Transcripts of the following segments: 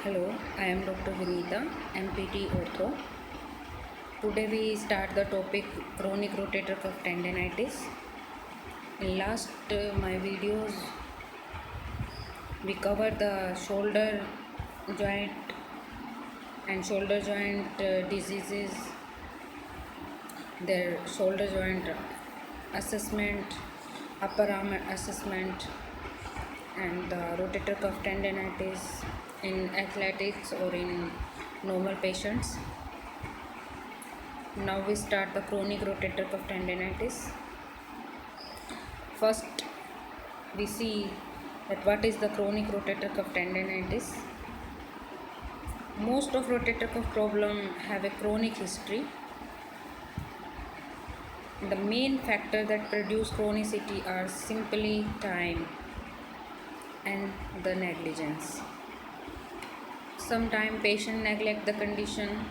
Hello, I am Dr. Vinita, MPT Ortho. Today we start the topic chronic rotator cuff tendinitis. In last my videos we covered the shoulder joint and shoulder joint diseases, their shoulder joint assessment, upper arm assessment, and the rotator cuff tendinitis in athletics or in normal patients. Now we start the chronic rotator cuff tendinitis. First, we see that what is the chronic rotator cuff tendinitis. Most of rotator cuff problem have a chronic history. The main factor that produce chronicity are simply time and the negligence. Sometimes patient neglect the condition,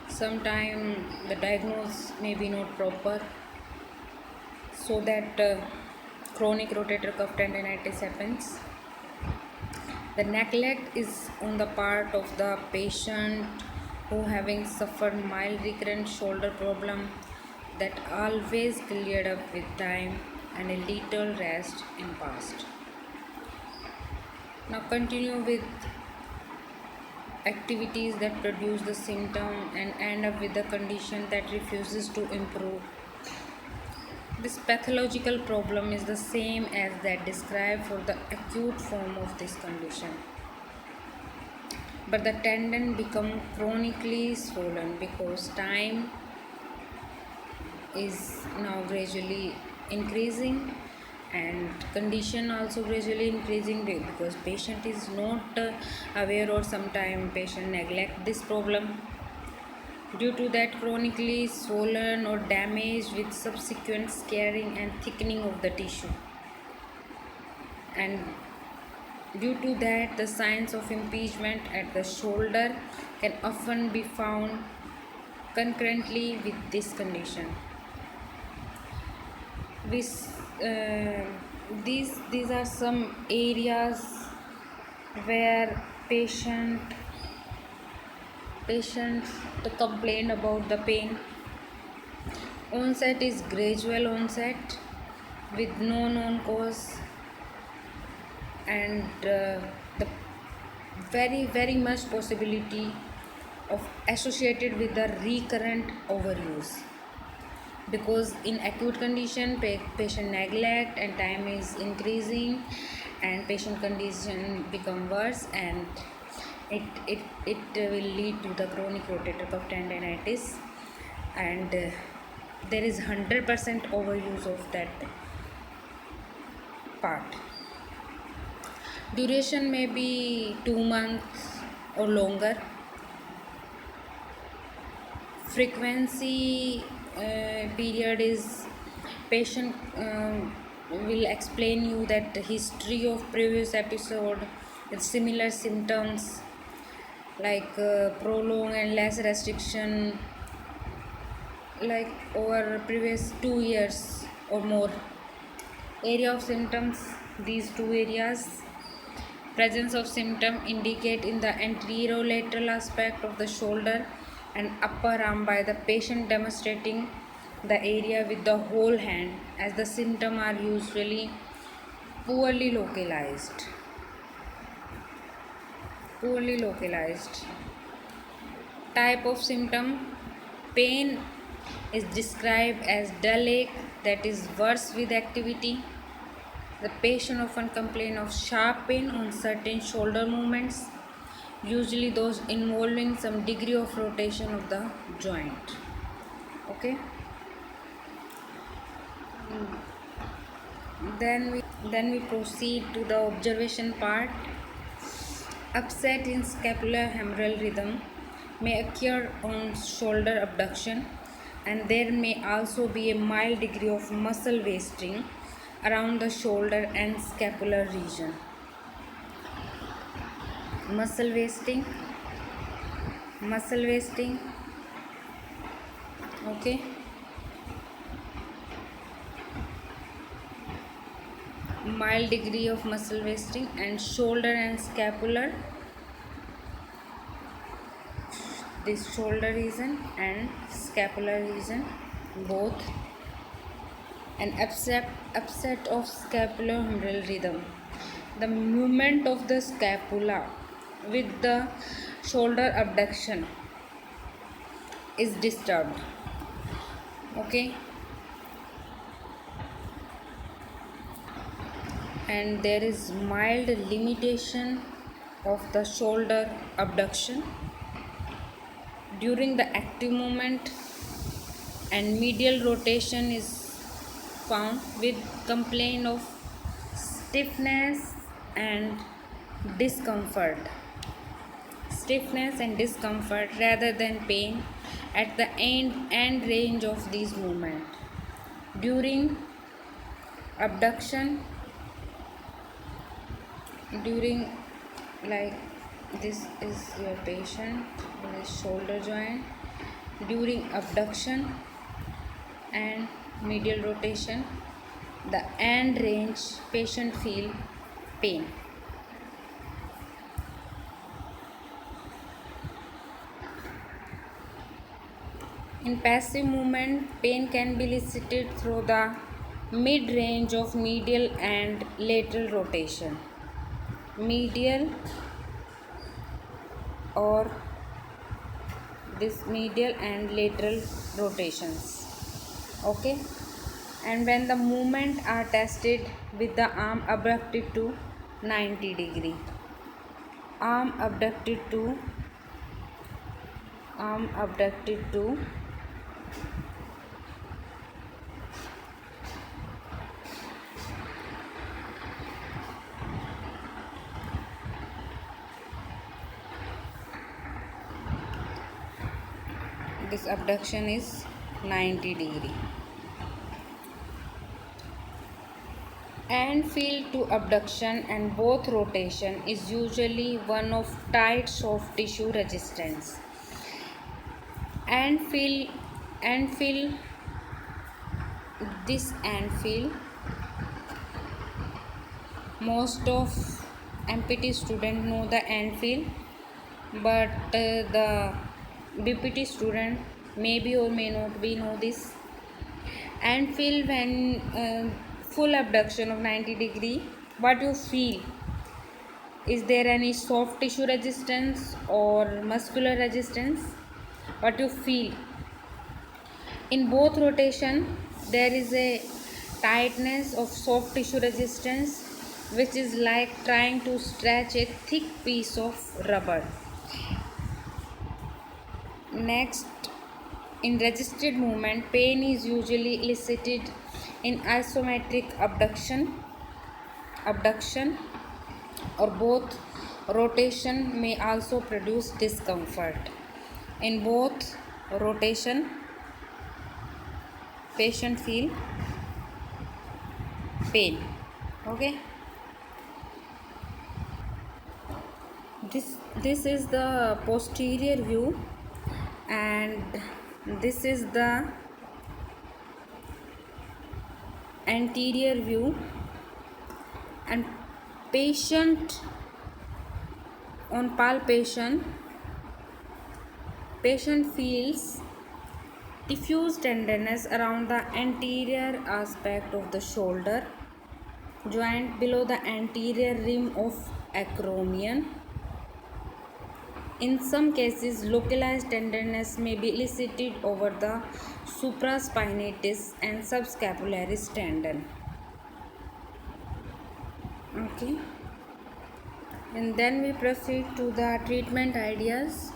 sometimes the diagnosis may be not proper, so that chronic rotator cuff tendinitis happens. The neglect is on the part of the patient who having suffered mild recurrent shoulder problem that always cleared up with time and a little rest in past. Now continue with activities that produce the symptom and end up with the condition that refuses to improve. This pathological problem is the same as that described for the acute form of this condition. But the tendon become chronically swollen because time is now gradually increasing and condition also gradually increasing because patient is not aware, or sometimes patient neglect this problem. Due to that, chronically swollen or damaged with subsequent scarring and thickening of the tissue, and due to that the signs of impingement at the shoulder can often be found concurrently with this condition. These are some areas where patients complain about the pain. Onset is gradual onset with no known cause, and the very much possibility of associated with the recurrent overuse, because in acute condition patient neglect and time is increasing and patient condition become worse, and it will lead to the chronic rotator cuff tendinitis, and there is 100% overuse of that part. Duration may be 2 months or longer. Frequency period is patient will explain you that the history of previous episode with similar symptoms like prolonged and less restriction, like over previous 2 years or more. Area of symptoms, these two areas. Presence of symptom indicate in the anterolateral aspect of the shoulder and upper arm by the patient demonstrating the area with the whole hand, as the symptom are usually poorly localized. Type of symptom: pain is described as dull ache that is worse with activity. The patient often complain of sharp pain on certain shoulder movements, usually those involving some degree of rotation of the joint. Okay. Then we proceed to the observation part. Upset in scapulohumeral rhythm may occur on shoulder abduction, and there may also be a mild degree of muscle wasting around the shoulder and scapular region. Muscle wasting. Okay. Mild degree of muscle wasting, and shoulder and scapular this shoulder region and scapular region both, an upset of scapulohumeral rhythm. The movement of the scapula with the shoulder abduction is disturbed. Okay, and there is mild limitation of the shoulder abduction during the active movement, and medial rotation is found with complaint of stiffness and discomfort rather than pain at the end range of these movement. During abduction, during, like, this is your patient with his shoulder joint. During abduction and medial rotation, the end range, patient feel pain. In passive movement, pain can be elicited through the mid-range of medial and lateral rotation. Medial or this medial and lateral rotations. Okay, and when the movement are tested with the arm abducted to 90 degree, arm abducted to this abduction is 90 degree. And feel to abduction and both rotation is usually one of tight soft tissue resistance. And feel this and feel, most of MPT student know the and feel, but the BPT student maybe or may not be know this. And feel when full abduction of 90 degree, what you feel, is there any soft tissue resistance or muscular resistance, what you feel. In both rotation there is a tightness of soft tissue resistance, which is like trying to stretch a thick piece of rubber. Next, in resisted movement, pain is usually elicited in isometric abduction, or both rotation may also produce discomfort. In both rotation, patient feel pain. Okay, this is the posterior view and this is the anterior view. And patient, on palpation, patient feels diffuse tenderness around the anterior aspect of the shoulder joint below the anterior rim of acromion. In some cases, localized tenderness may be elicited over the supraspinatus and subscapularis tendon. Okay, and then we proceed to the treatment ideas.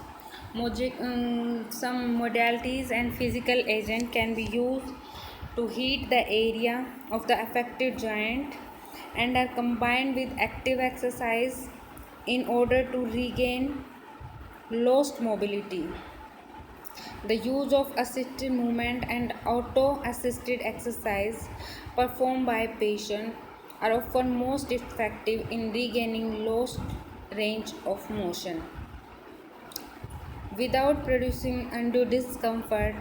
Some modalities and physical agent can be used to heat the area of the affected joint and are combined with active exercise in order to regain lost mobility. The use of assisted movement and auto-assisted exercise performed by patient are often most effective in regaining lost range of motion without producing undue discomfort.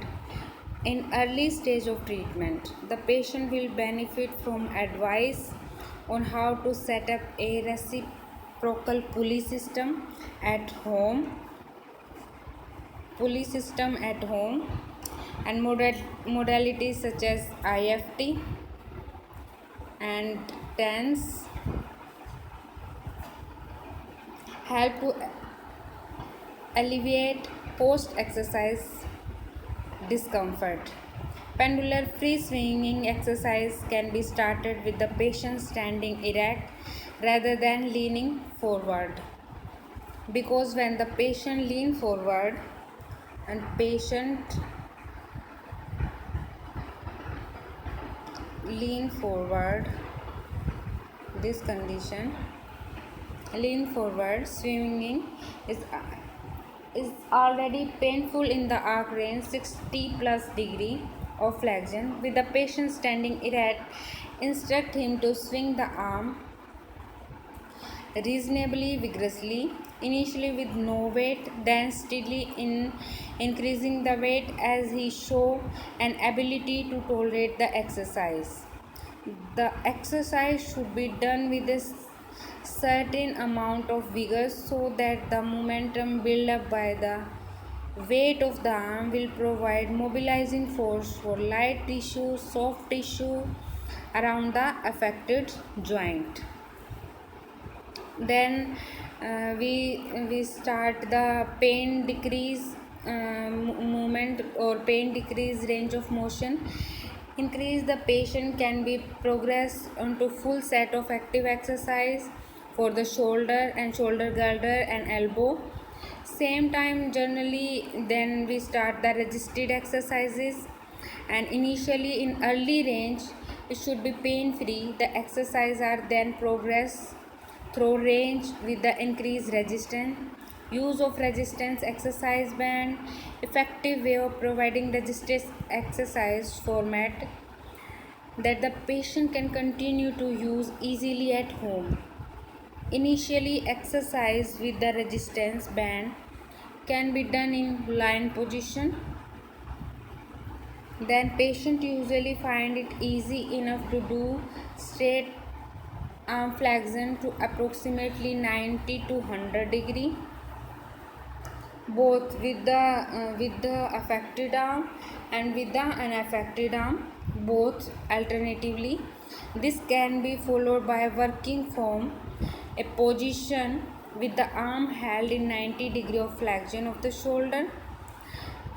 In early stage of treatment, the patient will benefit from advice on how to set up a reciprocal pulley system at home pulley system at home, and modalities such as IFT and TENS help to alleviate post-exercise discomfort. Pendular free swinging exercise can be started with the patient standing erect rather than leaning forward, because when the patient lean forward and patient lean forward, this condition lean forward swinging is already painful in the arc range 60 plus degree of flexion. With the patient standing erect, instruct him to swing the arm reasonably vigorously, initially with no weight, then steadily increasing the weight as he shows an ability to tolerate the exercise. The exercise should be done with a certain amount of vigor so that the momentum built up by the weight of the arm will provide mobilizing force for light tissue, soft tissue around the affected joint. Then we start the pain decrease movement or pain decrease range of motion. Increase the patient can be progressed onto full set of active exercise for the shoulder and shoulder girdle and elbow. Same time generally then we start the resisted exercises, and initially in early range it should be pain free. The exercise are then progressed through range with the increased resistance. Use of resistance exercise band, effective way of providing resistance exercise format that the patient can continue to use easily at home. Initially, exercise with the resistance band can be done in lying position. Then patient usually find it easy enough to do straight arm flexion to approximately 90 to 100 degree, both with the affected arm and with the unaffected arm, both alternatively. This can be followed by working from a position with the arm held in 90 degree of flexion of the shoulder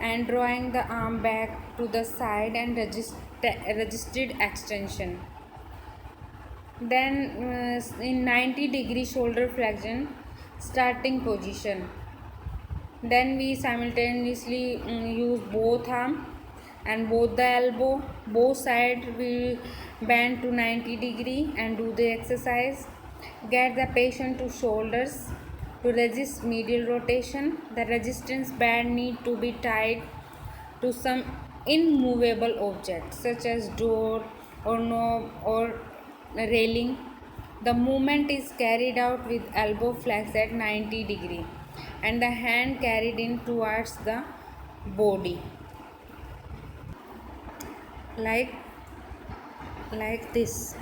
and drawing the arm back to the side and registered extension. Then in 90 degree shoulder flexion starting position. Then we simultaneously use both arm and both the elbow. Both sides will bend to 90 degree and do the exercise. Get the patient to shoulders to resist medial rotation. The resistance band need to be tied to some immovable object such as door or knob or railing. The movement is carried out with elbow flexed at 90 degree and the hand carried in towards the body like this.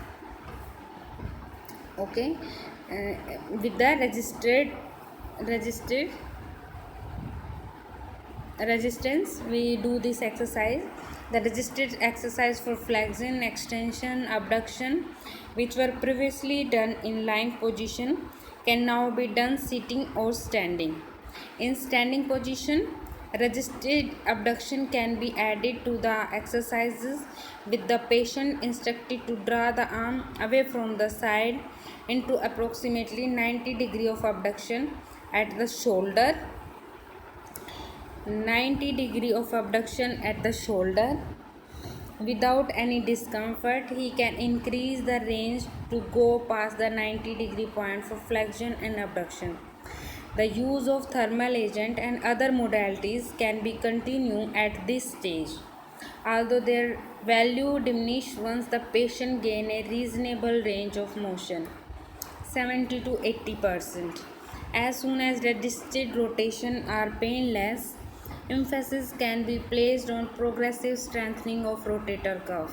Okay, with the registered resistance we do this exercise. The resisted exercise for flexion, extension, abduction, which were previously done in lying position, can now be done sitting or standing. In standing position, resisted abduction can be added to the exercises with the patient instructed to draw the arm away from the side into approximately 90 degree of abduction at the shoulder. 90 degree of abduction at the shoulder. Without any discomfort, he can increase the range to go past the 90 degree point for flexion and abduction. The use of thermal agent and other modalities can be continued at this stage, although their value diminish once the patient gain a reasonable range of motion, 70 to 80%. As soon as resisted rotation are painless, emphasis can be placed on progressive strengthening of rotator cuff.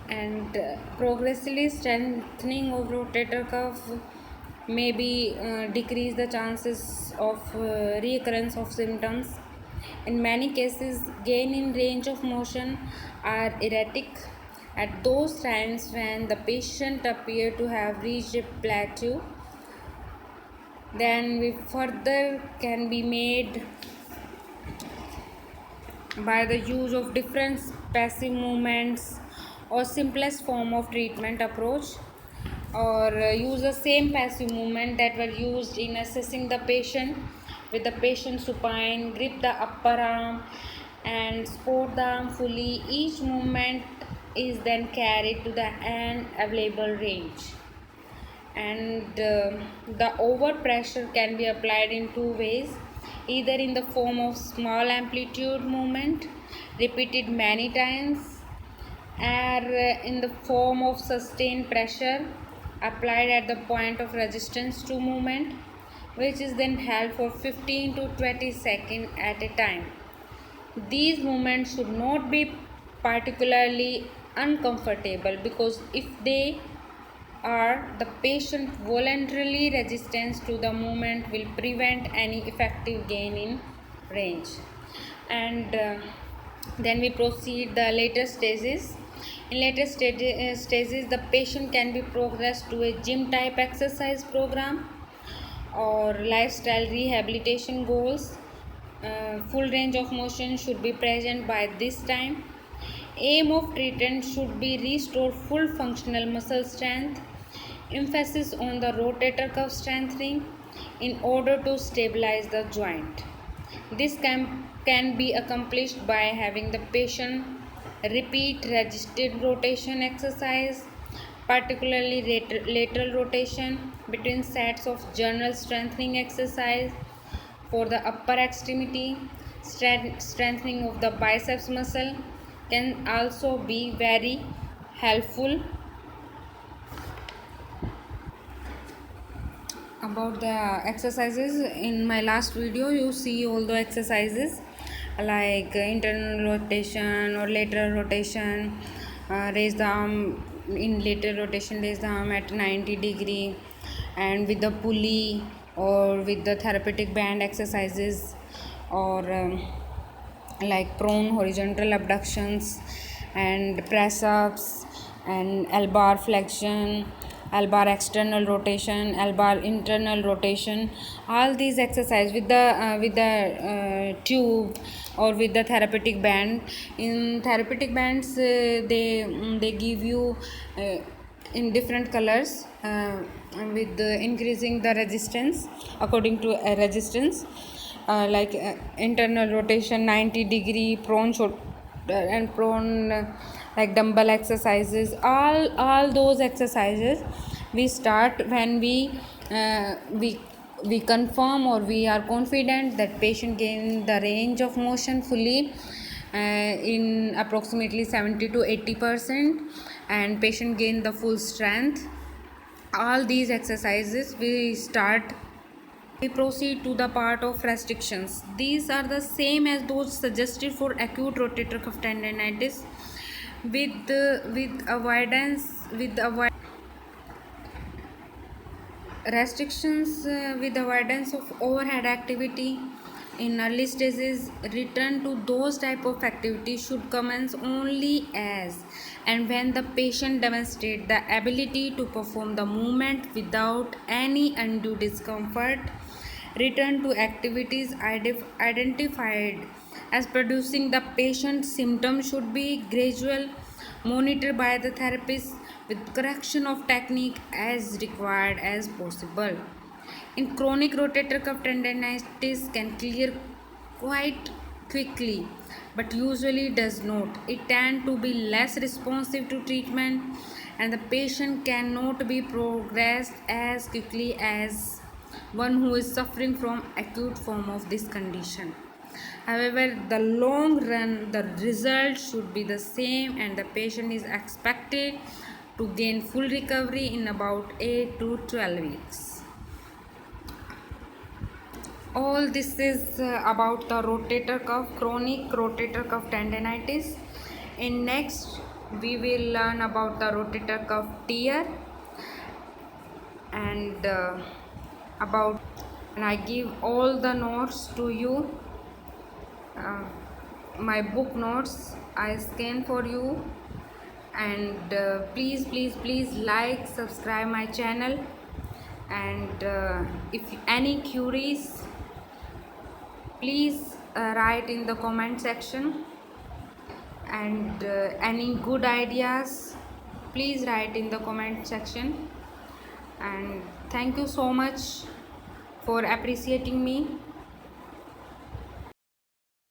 And progressively strengthening of rotator cuff maybe decrease the chances of reoccurrence of symptoms. In many cases, gain in range of motion are erratic at those times when the patient appear to have reached a plateau. Then we further can be made by the use of different passive movements or simplest form of treatment approach, or use the same passive movement that were used in assessing the patient with the patient supine, grip the upper arm and support the arm fully. Each movement is then carried to the end available range, and the overpressure can be applied in two ways, either in the form of small amplitude movement repeated many times, or in the form of sustained pressure applied at the point of resistance to movement, which is then held for 15 to 20 seconds at a time. These movements should not be particularly uncomfortable, because if they are, the patient voluntarily resistance to the movement will prevent any effective gain in range. And then we proceed the later stages. In later stages, the patient can be progressed to a gym type exercise program or lifestyle rehabilitation goals. Full range of motion should be present by this time. Aim of treatment should be restore full functional muscle strength. Emphasis on the rotator cuff strengthening in order to stabilize the joint. This can be accomplished by having the patient repeat resisted rotation exercise, particularly lateral rotation between sets of general strengthening exercise for the upper extremity. Strengthening of the biceps muscle can also be very helpful. About the exercises, in my last video you see all the exercises like internal rotation or lateral rotation. Raise the arm in lateral rotation, raise the arm at 90 degree, and with the pulley or with the therapeutic band exercises, or like prone horizontal abductions and press ups and L-bar flexion, L-bar external rotation, L-bar internal rotation. All these exercises with the tube or with the therapeutic band. In therapeutic bands, they give you in different colors with increasing the resistance according to resistance, like internal rotation 90 degree, prone and prone like dumbbell exercises. All those exercises we start when we confirm or we are confident that patient gain the range of motion fully in approximately 70 to 80%, and patient gain the full strength. All these exercises we proceed to the part of restrictions. These are the same as those suggested for acute rotator cuff tendinitis, with avoidance restrictions, with avoidance of overhead activity. In early stages, return to those type of activities should commence only as and when the patient demonstrates the ability to perform the movement without any undue discomfort. Return to activities identified as producing the patient's symptoms should be gradual, monitored by the therapist with correction of technique as required as possible. In chronic rotator cuff tendinitis can clear quite quickly, but usually does not. It tends to be less responsive to treatment, and the patient cannot be progressed as quickly as one who is suffering from acute form of this condition. However, the long run, the result should be the same, and the patient is expected to gain full recovery in about 8 to 12 weeks. All this is about the rotator cuff, chronic rotator cuff tendinitis. In next, we will learn about the rotator cuff tear. and about, and I give all the notes to you, uh, my book notes I scan for you. And please like, subscribe my channel, and if any queries, please write in the comment section, and any good ideas, please write in the comment section. And thank you so much for appreciating me.